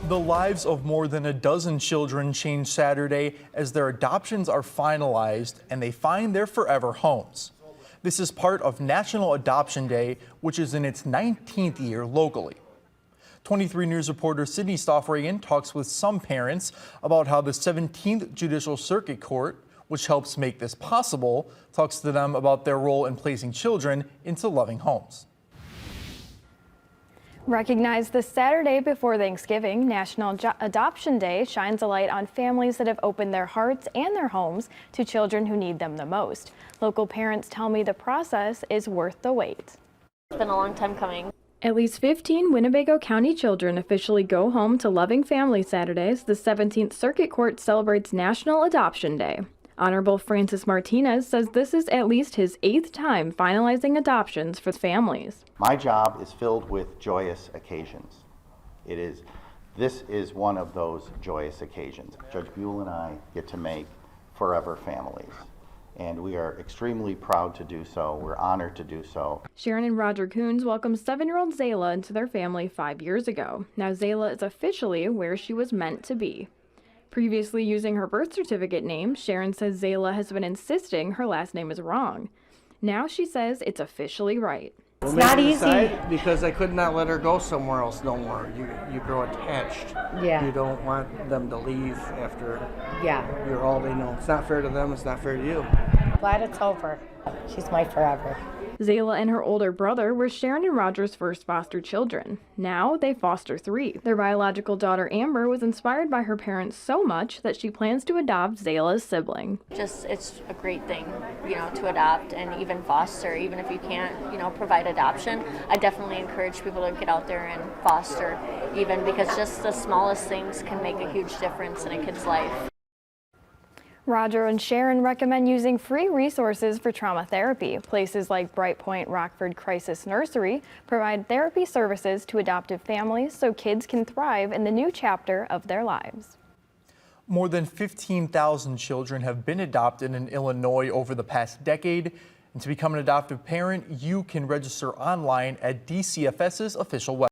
The lives of more than a dozen children change Saturday as their adoptions are finalized and they find their forever homes. This is part of National Adoption Day, which is in its 19th year locally. 23 News reporter Sydney Stoffregan talks with some parents about how the 17th Judicial Circuit Court, which helps make this possible, talks to them about their role in placing children into loving homes. Recognized this Saturday before Thanksgiving, National Adoption Day shines a light on families that have opened their hearts and their homes to children who need them the most. Local parents tell me the process is worth the wait. It's been a long time coming. At least 15 Winnebago County children officially go home to loving families Saturdays. The 17th Circuit Court celebrates National Adoption Day. Honorable Francis Martinez says this is at least his 8th time finalizing adoptions for families. My job is filled with joyous occasions. This is one of those joyous occasions. Judge Buell and I get to make forever families, and we are extremely proud to do so. We're honored to do so. Sharon and Roger Coons welcomed 7-year-old Zayla into their family 5 years ago. Now Zayla is officially where she was meant to be. Previously using her birth certificate name, Sharon says Zayla has been insisting her last name is wrong. Now she says it's officially right. It's not easy because I could not let her go somewhere else no more. You grow attached. Yeah. You don't want them to leave after you're all they know. It's not fair to them. It's not fair to you. Glad it's over. She's my forever. Zayla and her older brother were Sharon and Roger's first foster children. Now they foster 3. Their biological daughter Amber was inspired by her parents so much that she plans to adopt Zayla's sibling. It's a great thing, to adopt and even foster, even if you can't, provide adoption. I definitely encourage people to get out there and foster, even because just the smallest things can make a huge difference in a kid's life. Roger and Sharon recommend using free resources for trauma therapy. Places like Bright Point Rockford Crisis Nursery provide therapy services to adoptive families so kids can thrive in the new chapter of their lives. More than 15,000 children have been adopted in Illinois over the past decade. And to become an adoptive parent, you can register online at DCFS's official website.